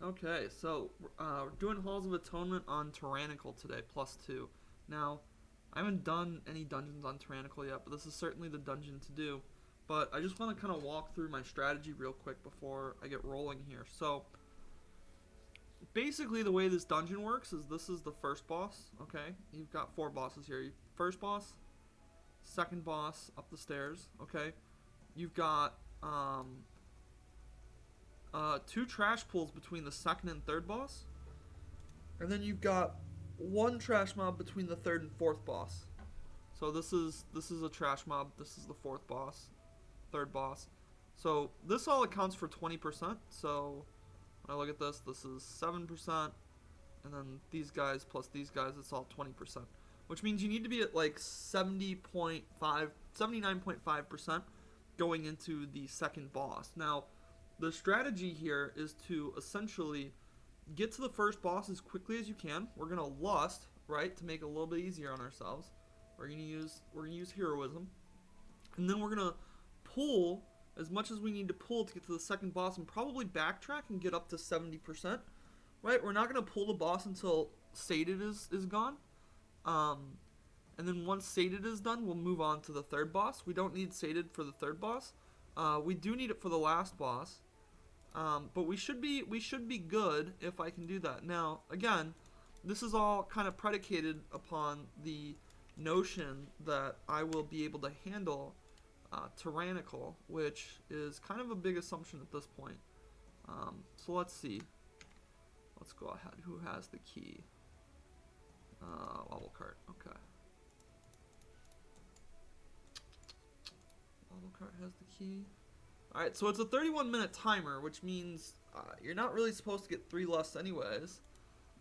Okay, so we're doing Halls of Atonement on Tyrannical today, +2. Now, I haven't done any dungeons on Tyrannical yet, but this is certainly the dungeon to do. But I just want to kind of walk through my strategy real quick before I get rolling here. So, basically the way this dungeon works is this is the first boss, okay? You've got 4 bosses here. First boss, second boss up the stairs, okay? You've got 2 trash pulls between the second and third boss. And then you've got 1 trash mob between the third and fourth boss. So this is a trash mob. This is the fourth boss, third boss. So this all accounts for 20%. So when I look at this, this is 7%, and then these guys plus these guys, it's all 20%. Which means you need to be at like 79.5% going into the second boss. Now, the strategy here is to essentially get to the first boss as quickly as you can. We're gonna lust, right, to make it a little bit easier on ourselves. We're gonna use heroism, and then we're gonna pull as much as we need to pull to get to the second boss, and probably backtrack and get up to 70%. Right, we're not gonna pull the boss until sated is gone. And then once sated is done, we'll move on to the third boss. We don't need sated for the third boss. We do need it for the last boss. But we should be good if I can do that. Now, again, this is all kind of predicated upon the notion that I will be able to handle Tyrannical, which is kind of a big assumption at this point. So let's see. Let's go ahead. Who has the key? Wobble cart. Okay. Wobble cart has the key. Alright, so it's a 31-minute timer, which means you're not really supposed to get 3 lusts anyways.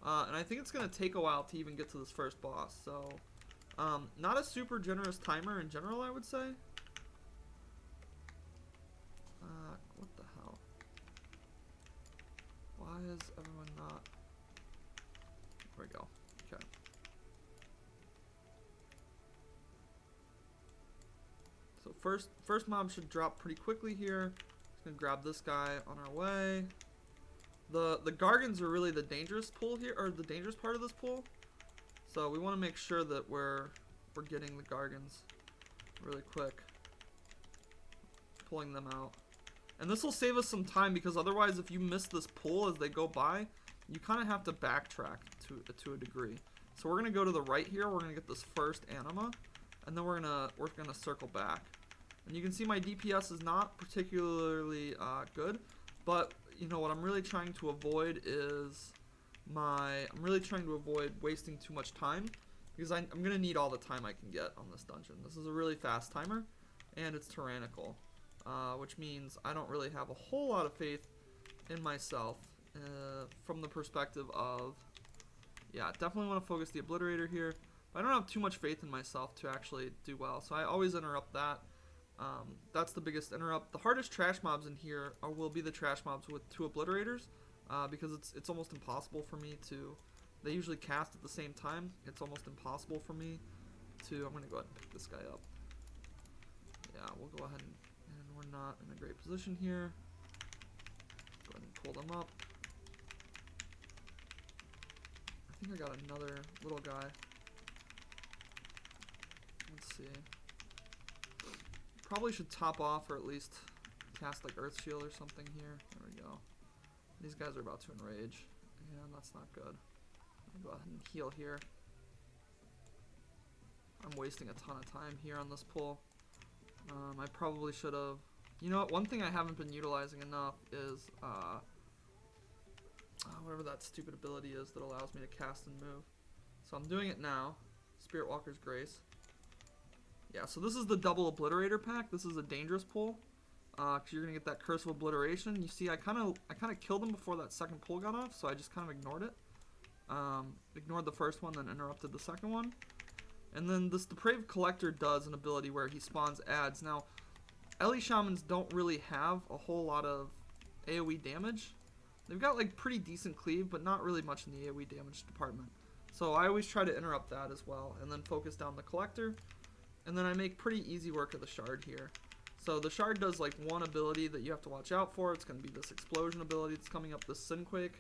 And I think it's going to take a while to even get to this first boss. So, not a super generous timer in general, I would say. What the hell? Why is everyone not... There we go. Okay. So first mob should drop pretty quickly here. Just gonna grab this guy on our way. The Gargans are really the dangerous pull here, or the dangerous part of this pull. So we want to make sure that we're getting the Gargans really quick, pulling them out. And this will save us some time, because otherwise, if you miss this pull as they go by, you kind of have to backtrack to a degree. So we're gonna go to the right here. We're gonna get this first anima, and then we're gonna circle back. And you can see my DPS is not particularly good, but you know what I'm really trying to avoid is I'm really trying to avoid wasting too much time, because I'm gonna need all the time I can get on this dungeon. This is a really fast timer, and it's Tyrannical, which means I don't really have a whole lot of faith in myself from the perspective of, yeah, definitely want to focus the Obliterator here. But I don't have too much faith in myself to actually do well, so I always interrupt that. That's the biggest interrupt. The hardest trash mobs in here will be the trash mobs with 2 Obliterators, because it's almost impossible for me to... They usually cast at the same time. It's almost impossible for me to... I'm going to go ahead and pick this guy up. Yeah, we'll go ahead and we're not in a great position here. Go ahead and pull them up. I think I got another little guy. Let's see. Probably should top off, or at least cast like Earth Shield or something here. There we go. These guys are about to enrage, and that's not good. I'll go ahead and heal here. I'm wasting a ton of time here on this pull. I probably should have... You know what? One thing I haven't been utilizing enough is whatever that stupid ability is that allows me to cast and move. So I'm doing it now. Spirit Walker's Grace. Yeah, so this is the double Obliterator pack. This is a dangerous pull, because you're gonna get that Curse of Obliteration. You see, I kind of killed him before that second pull got off, so I just kind of ignored it. Ignored the first one, then interrupted the second one. And then this Depraved Collector does an ability where he spawns adds. Now, Ellie Shamans don't really have a whole lot of AoE damage. They've got like pretty decent cleave, but not really much in the AoE damage department. So I always try to interrupt that as well, and then focus down the Collector. And then I make pretty easy work of the Shard here. So the shard does like one ability that you have to watch out for. It's going to be this explosion ability that's coming up, this Synquake.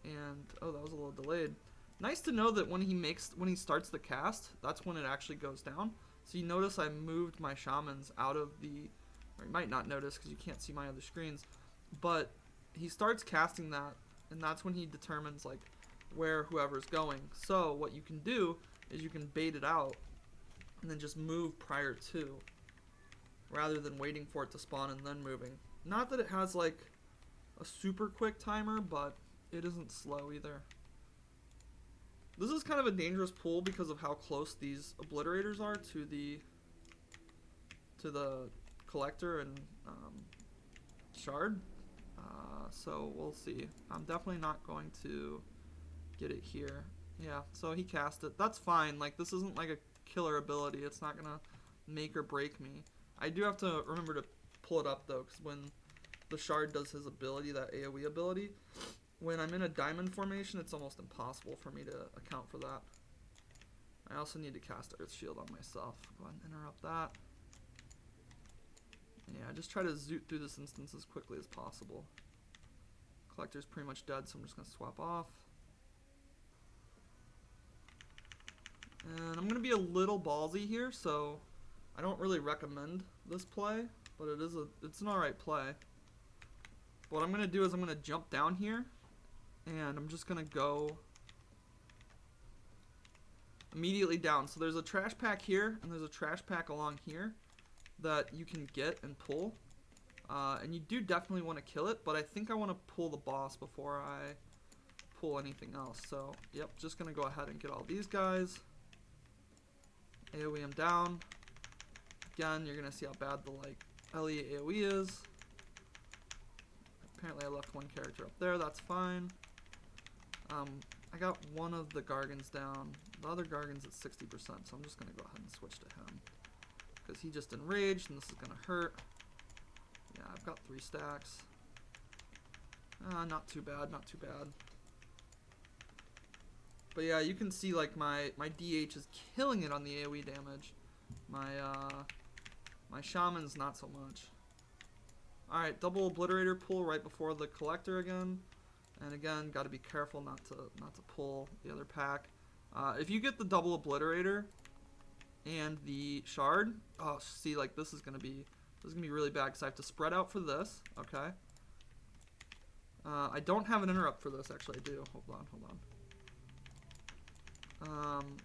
And, oh, that was a little delayed. Nice to know that when he starts the cast, that's when it actually goes down. So you notice I moved my shamans out of the, or you might not notice because you can't see my other screens, but he starts casting that, and that's when he determines like where whoever's going. So what you can do is you can bait it out and then just move prior to, rather than waiting for it to spawn and then moving. Not that it has like a super quick timer, but it isn't slow either. This is kind of a dangerous pull because of how close these obliterators are to the collector and shard. So we'll see. I'm definitely not going to get it here. Yeah, so he cast it. That's fine. Like, this isn't like a killer ability. It's not gonna make or break me. I do have to remember to pull it up though, because when the shard does his ability, that AoE ability, when I'm in a diamond formation, it's almost impossible for me to account for that. I also need to cast Earth Shield on myself. Go ahead and interrupt that. Yeah, just try to zoot through this instance as quickly as possible. Collector's pretty much dead, so I'm just going to swap off. And I'm going to be a little ballsy here, so I don't really recommend this play, but it's an alright play. What I'm going to do is I'm going to jump down here, and I'm just going to go immediately down. So there's a trash pack here, and there's a trash pack along here that you can get and pull. And you do definitely want to kill it, but I think I want to pull the boss before I pull anything else. So, yep, just going to go ahead and get all these guys. AoE them down. Again, you're going to see how bad the like LE AoE is. Apparently I left one character up there, that's fine. I got one of the Gargans down. The other Gargan's at 60%, so I'm just going to go ahead and switch to him. Because he just enraged, and this is going to hurt. Yeah, I've got 3 stacks. Not too bad, not too bad. But yeah, you can see like my DH is killing it on the AoE damage. My shaman's not so much. Alright, double obliterator pull right before the collector again. And again, gotta be careful not to pull the other pack. If you get the double obliterator and the shard, oh, see, like this is gonna be really bad because I have to spread out for this. Okay. I don't have an interrupt for this. Actually, I do. Hold on.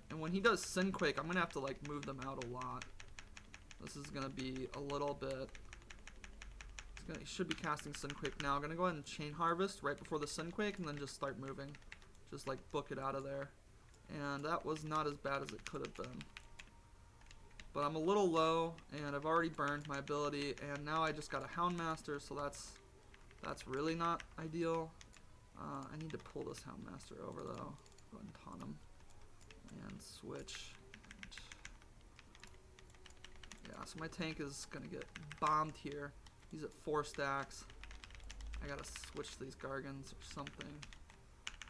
And when he does Synquake, I'm gonna have to like move them out a lot. This is gonna be a little bit. He should be casting Synquake now. I'm gonna go ahead and Chain Harvest right before the Synquake and then just start moving. Just like book it out of there. And that was not as bad as it could have been. But I'm a little low, and I've already burned my ability, and now I just got a Houndmaster, so that's really not ideal. I need to pull this Houndmaster over though. Go ahead and taunt him. And switch. Yeah, so my tank is gonna get bombed here. He's at 4 stacks. I gotta switch these Gargans or something.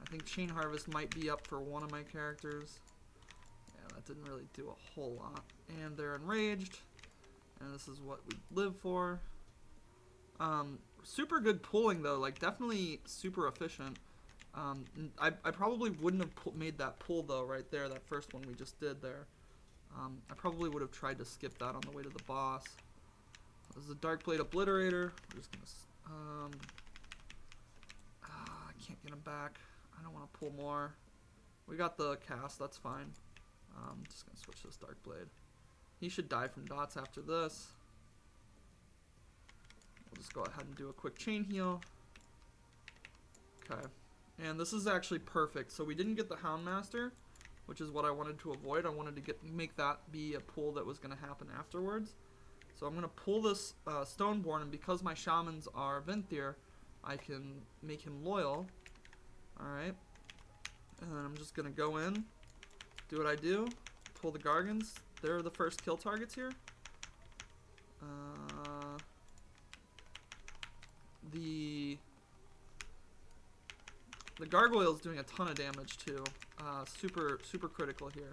I think Chain Harvest might be up for one of my characters. Yeah, that didn't really do a whole lot. And they're enraged. And this is what we live for. Super good pulling though, like definitely super efficient. I probably wouldn't have made that pull though right there, that first one we just did there. I probably would have tried to skip that on the way to the boss. This is a Darkblade Obliterator. We're just gonna I can't get him back. I don't want to pull more. We got the cast, that's fine. Just gonna switch this Darkblade. He should die from dots after this. We'll just go ahead and do a quick chain heal. Okay. And this is actually perfect. So we didn't get the Houndmaster, which is what I wanted to avoid. I wanted to make that be a pull that was going to happen afterwards. So I'm going to pull this Stoneborn, and because my shamans are Venthyr, I can make him loyal. Alright. And then I'm just going to go in, do what I do, pull the Gargans. They're the first kill targets here. The Gargoyle is doing a ton of damage too. Super critical here.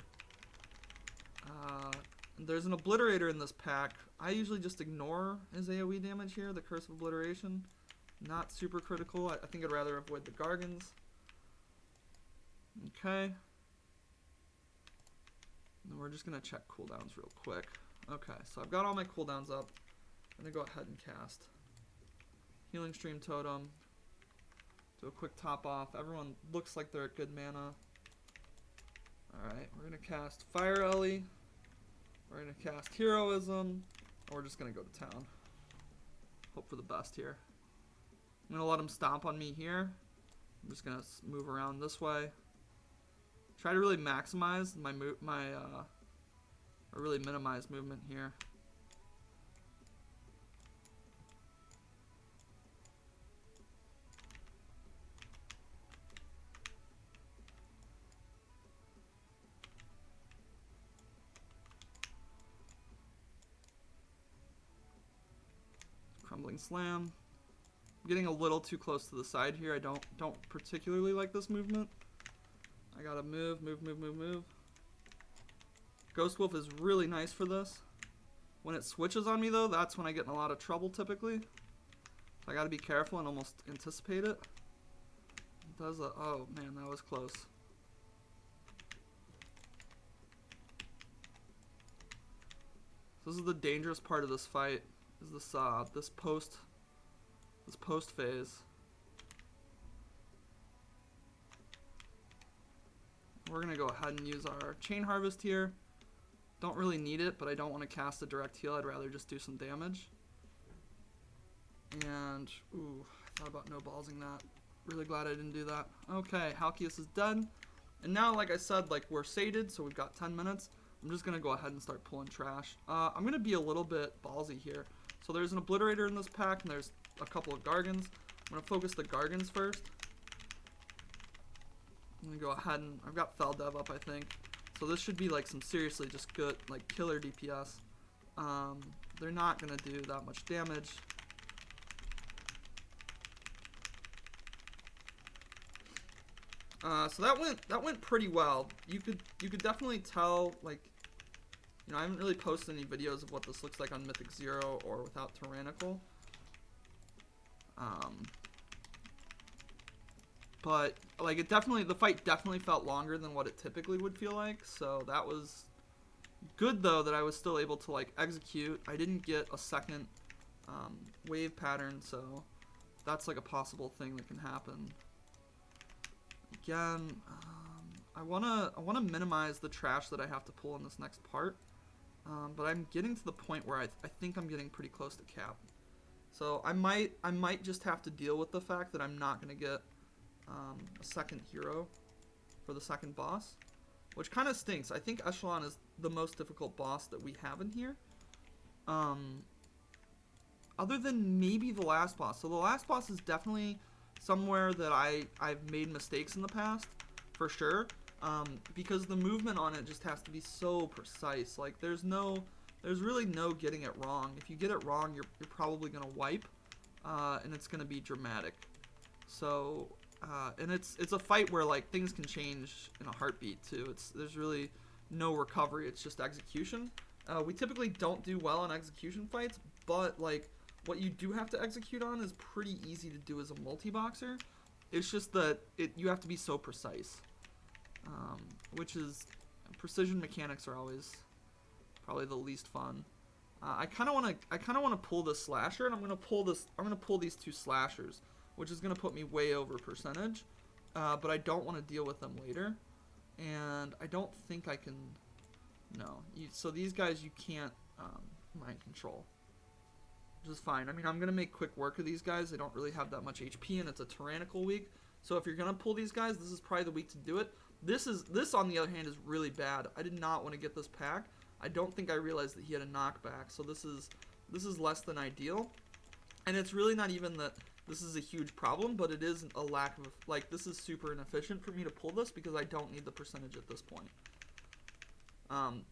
There's an Obliterator in this pack. I usually just ignore his AoE damage here, the Curse of Obliteration. Not super critical. I think I'd rather avoid the Gargans. Okay. And we're just going to check cooldowns real quick. Okay, so I've got all my cooldowns up. I'm going to go ahead and cast Healing Stream Totem. Do a quick top off. Everyone looks like they're at good mana. Alright, we're going to cast Fire Ellie. We're going to cast Heroism. And we're just going to go to town. Hope for the best here. I'm going to let him stomp on me here. I'm just going to move around this way. Try to really maximize or really minimize movement here. Crumbling Slam. I'm getting a little too close to the side here. I don't particularly like this movement. I gotta move. Ghost Wolf is really nice for this. When it switches on me though, that's when I get in a lot of trouble typically. So I gotta be careful and almost anticipate it. It does a, oh man, that was close. So this is the dangerous part of this fight. Is this post phase. We're gonna go ahead and use our Chain Harvest here. Don't really need it, but I don't want to cast a direct heal. I'd rather just do some damage. And ooh, I thought about no ballsing that. Really glad I didn't do that. Okay, Halkias is dead. And now, like I said, like we're sated, so we've got 10 minutes. I'm just gonna go ahead and start pulling trash. I'm gonna be a little bit ballsy here. So there's an Obliterator in this pack, and there's a couple of Gargans. I'm gonna focus the Gargans first. I'm gonna go ahead and I've got Fel Dev up, I think. So this should be like some seriously just good, like killer DPS. They're not gonna do that much damage. So that went pretty well. You could definitely tell, like, you know, I haven't really posted any videos of what this looks like on Mythic 0 or without Tyrannical. But like the fight definitely felt longer than what it typically would feel like. So that was good though, that I was still able to like execute. I didn't get a second wave pattern, so that's like a possible thing that can happen. Again, I wanna minimize the trash that I have to pull in this next part. But I'm getting to the point where I think I'm getting pretty close to cap. So I might just have to deal with the fact that I'm not gonna get a second hero for the second boss, which kind of stinks. I think Echelon is the most difficult boss that we have in here, other than maybe the last boss. So the last boss is definitely somewhere that I've made mistakes in the past, for sure, because the movement on it just has to be so precise. Like there's really no getting it wrong. If you get it wrong, you're probably gonna wipe, and it's gonna be dramatic. So and it's a fight where like things can change in a heartbeat too. There's really no recovery. It's just execution. We typically don't do well in execution fights, but like what you do have to execute on is pretty easy to do as a multi-boxer. It's just that you have to be so precise, which is, precision mechanics are always probably the least fun. I kind of want to pull this slasher, and I'm gonna pull these two slashers, which is gonna put me way over percentage, but I don't want to deal with them later, and I don't think I can. No, so these guys you can't mind control, which is fine. I mean, I'm gonna make quick work of these guys. They don't really have that much HP, and it's a Tyrannical week. So if you're gonna pull these guys, this is probably the week to do it. This on the other hand is really bad. I did not want to get this pack. I don't think I realized that he had a knockback, so this is less than ideal. And it's really not even that this is a huge problem, but it is a lack of, like, this is super inefficient for me to pull this because I don't need the percentage at this point.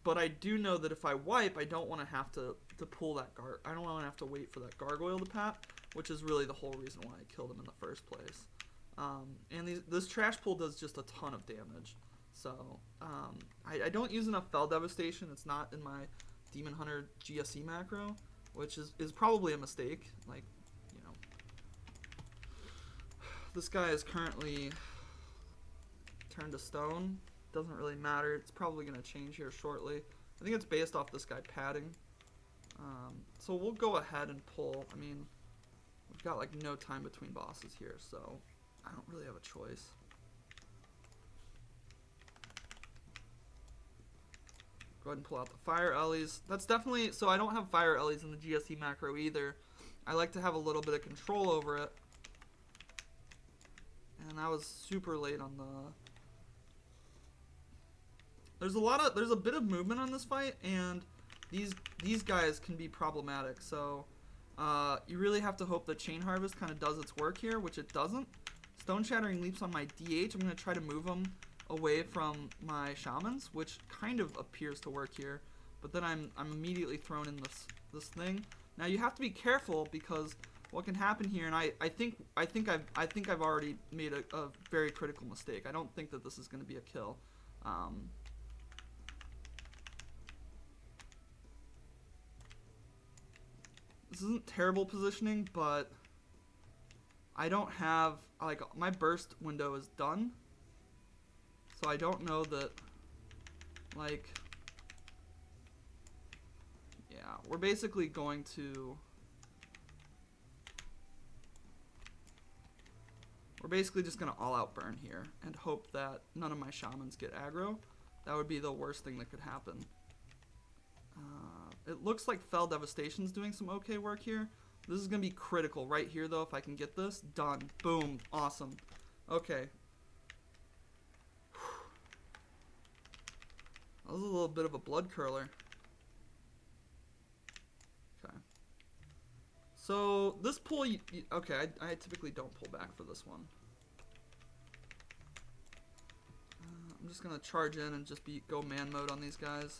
But I do know that if I wipe, I don't want to have to pull that I don't want to have to wait for that gargoyle to pat, which is really the whole reason why I killed him in the first place. And this trash pull does just a ton of damage. So I don't use enough Fel Devastation. It's not in my Demon Hunter GSE macro, which is probably a mistake. Like, you know, this guy is currently turned to stone. Doesn't really matter. It's probably going to change here shortly. I think it's based off this guy padding. So we'll go ahead and pull. I mean, we've got like no time between bosses here, so I don't really have a choice. Go ahead and pull out the fire Ellies. That's definitely, so I don't have fire Ellies in the GSE macro either. I like to have a little bit of control over it. And I was super late on the... There's a bit of movement on this fight, and these guys can be problematic. So you really have to hope that Chain Harvest kind of does its work here, which it doesn't. Stone Shattering Leaps on my DH. I'm going to try to move them away from my shamans, which kind of appears to work here. But then I'm immediately thrown in this thing. Now you have to be careful, because what can happen here, and I think I've already made a very critical mistake. I don't think that this is going to be a kill. This isn't terrible positioning, but I don't have, like, my burst window is done. So I don't know that, like, yeah, we're basically going to, we're basically just going to all-out burn here and hope that none of my shamans get aggro. That would be the worst thing that could happen. It looks like Fell Devastation's doing some okay work here. This is going to be critical right here, though, if I can get this. Done. Boom. Awesome. Okay. That was a little bit of a blood curler. Okay. So, this pull... okay, I typically don't pull back for this one. I'm just going to charge in and just go man mode on these guys.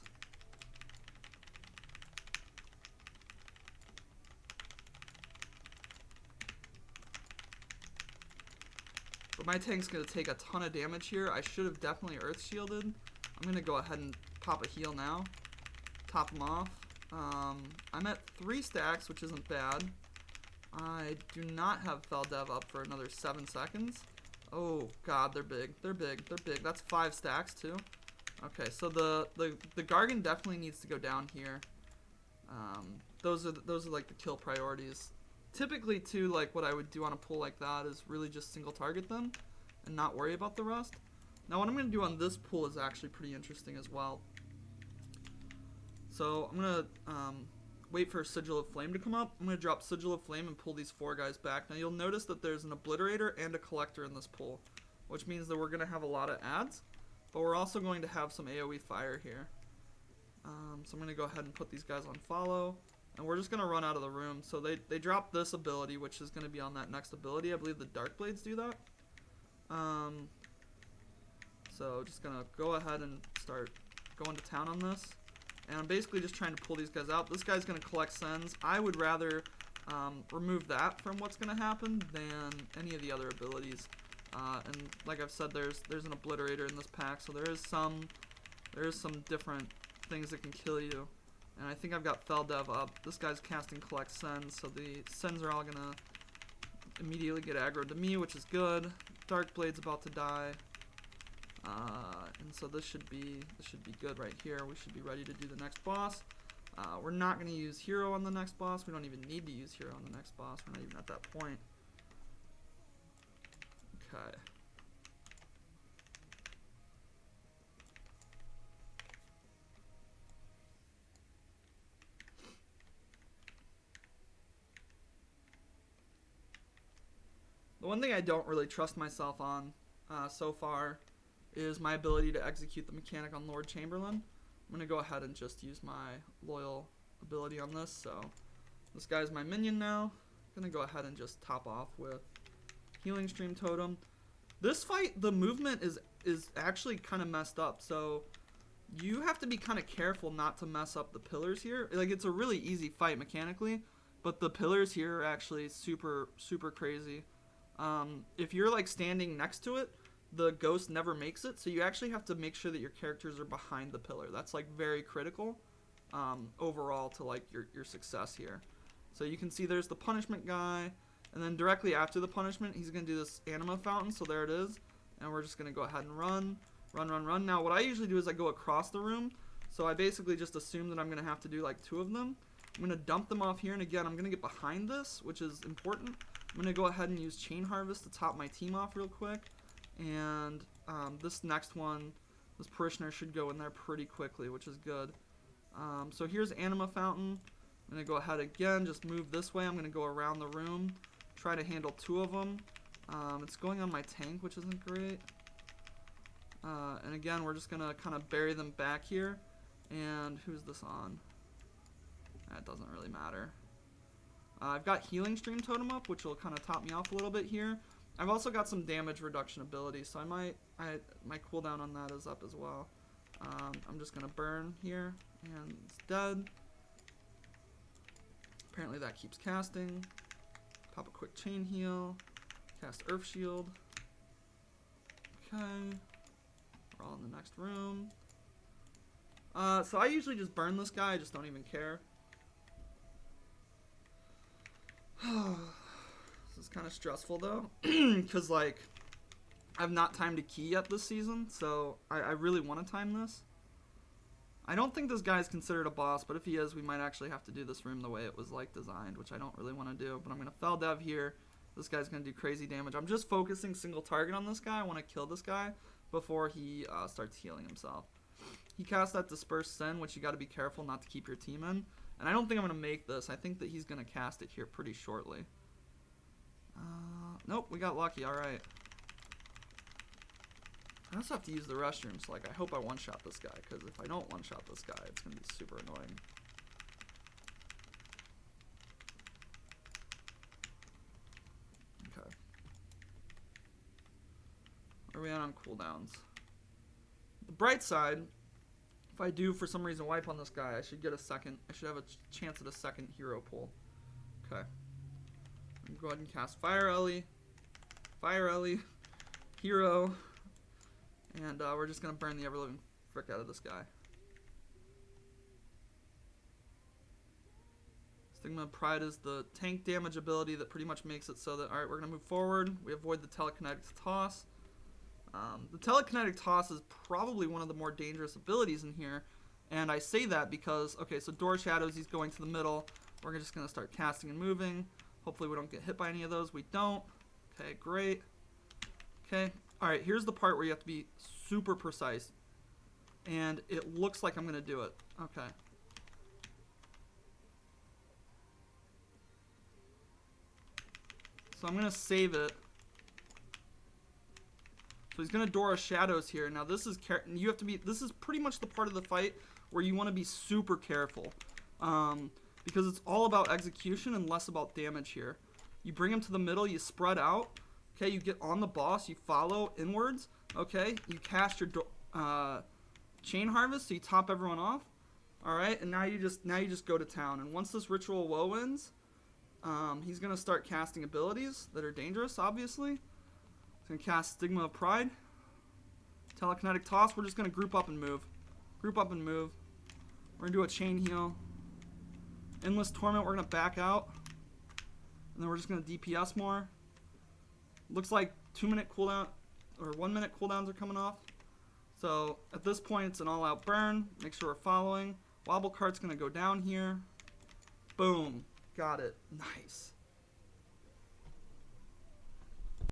But my tank's going to take a ton of damage here. I should have definitely earth shielded. I'm going to go ahead and pop a heal now. Top him off. I'm at 3 stacks, which isn't bad. I do not have Fell Dev up for another 7 seconds. Oh, God, they're big. They're big. They're big. That's 5 stacks, too. Okay, so the Gargan definitely needs to go down here. Those are like the kill priorities. Typically, too, like what I would do on a pull like that is really just single target them and not worry about the rest. Now, what I'm going to do on this pull is actually pretty interesting as well. So I'm going to wait for Sigil of Flame to come up. I'm going to drop Sigil of Flame and pull these 4 guys back. Now, you'll notice that there's an Obliterator and a Collector in this pull, which means that we're going to have a lot of adds, but we're also going to have some AoE fire here. So I'm going to go ahead and put these guys on follow. And we're just going to run out of the room. So they drop this ability, which is going to be on that next ability. I believe the Dark Blades do that. So just going to go ahead and start going to town on this. And I'm basically just trying to pull these guys out. This guy's going to collect sends. I would rather remove that from what's going to happen than any of the other abilities. And like I've said, there's an Obliterator in this pack. So there is some different things that can kill you. And I think I've got Fell Dev up. This guy's casting Collect Sends, so the Sends are all gonna immediately get aggroed to me, which is good. Dark Blade's about to die. And so this should be good right here. We should be ready to do the next boss. We're not gonna use Hero on the next boss. We don't even need to use Hero on the next boss. We're not even at that point. Okay. The one thing I don't really trust myself on so far is my ability to execute the mechanic on Lord Chamberlain. I'm going to go ahead and just use my loyal ability on this. So this guy's my minion now. I'm going to go ahead and just top off with Healing Stream Totem. This fight, the movement is actually kind of messed up. So you have to be kind of careful not to mess up the pillars here. Like, it's a really easy fight mechanically, but the pillars here are actually super, super crazy. If you're like standing next to it, the ghost never makes it, so you actually have to make sure that your characters are behind the pillar. That's like very critical. overall to like your success here. So you can see there's the punishment guy, and then directly after the punishment, he's going to do this anima fountain. So there it is, and we're just going to go ahead and run. Now what I usually do is I go across the room, so I basically just assume that I'm going to have to do like 2 of them. I'm going to dump them off here, and again, I'm going to get behind this, which is important. I'm going to go ahead and use Chain Harvest to top my team off real quick, and this next one, this Parishioner should go in there pretty quickly, which is good. So here's Anima Fountain. I'm going to go ahead again, just move this way. I'm going to go around the room, try to handle 2 of them. It's going on my tank, which isn't great. And again, we're just going to kind of bury them back here. And who's this on? That doesn't really matter. I've got Healing Stream Totem up, which will kind of top me off a little bit here. I've also got some damage reduction ability, so my cooldown on that is up as well. I'm just going to burn here, and it's dead. Apparently that keeps casting. Pop a quick chain heal. Cast Earth Shield. Okay. We're all in the next room. So I usually just burn this guy. I just don't even care. This is kind of stressful though, because like I've not timed a key yet this season, so I really want to time this. I don't think this guy is considered a boss, but if he is, we might actually have to do this room the way it was like designed, which I don't really want to do. But I'm going to Fel Dev here. This guy's going to do crazy damage. I'm just focusing single target on this guy. I want to kill this guy before he starts healing himself. He casts that Disperse Sin, which you got to be careful not to keep your team in. And I don't think I'm going to make this. I think that he's going to cast it here pretty shortly. Nope, we got lucky. All right. I also have to use the restroom, so like I hope I one-shot this guy, because if I don't one-shot this guy, it's going to be super annoying. Okay. Where are we at on cooldowns? The bright side, if I do for some reason wipe on this guy, I should get a second. I should have a chance at a second hero pull. Okay. I'm going to go ahead and cast Fire Ellie. Fire Ellie. Hero. And we're just going to burn the ever-living frick out of this guy. Stigma of Pride is the tank damage ability that pretty much makes it so that, alright, we're going to move forward. We avoid the telekinetic toss. The telekinetic toss is probably one of the more dangerous abilities in here. And I say that because, okay, so Door Shadows, he's going to the middle. We're just going to start casting and moving. Hopefully we don't get hit by any of those. We don't. Okay, great. Okay. Alright, here's the part where you have to be super precise. And it looks like I'm going to do it. Okay. So I'm going to save it. So he's going to Dora Shadows here. Now this is, you have to be, this is pretty much the part of the fight where you want to be super careful. Because it's all about execution and less about damage here. You bring him to the middle, you spread out. Okay, you get on the boss, you follow inwards. Okay, you cast your Chain Harvest, so you top everyone off. Alright, and now you just go to town. And once this Ritual Woe ends, he's going to start casting abilities that are dangerous, obviously. He's going to cast Stigma of Pride. Telekinetic Toss, we're just going to group up and move. Group up and move. We're going to do a Chain Heal. Endless Torment, we're going to back out. And then we're just going to DPS more. Looks like 2-minute cooldown or 1-minute cooldowns are coming off. So at this point, it's an all-out burn. Make sure we're following. Wobble Cart's going to go down here. Boom. Got it. Nice.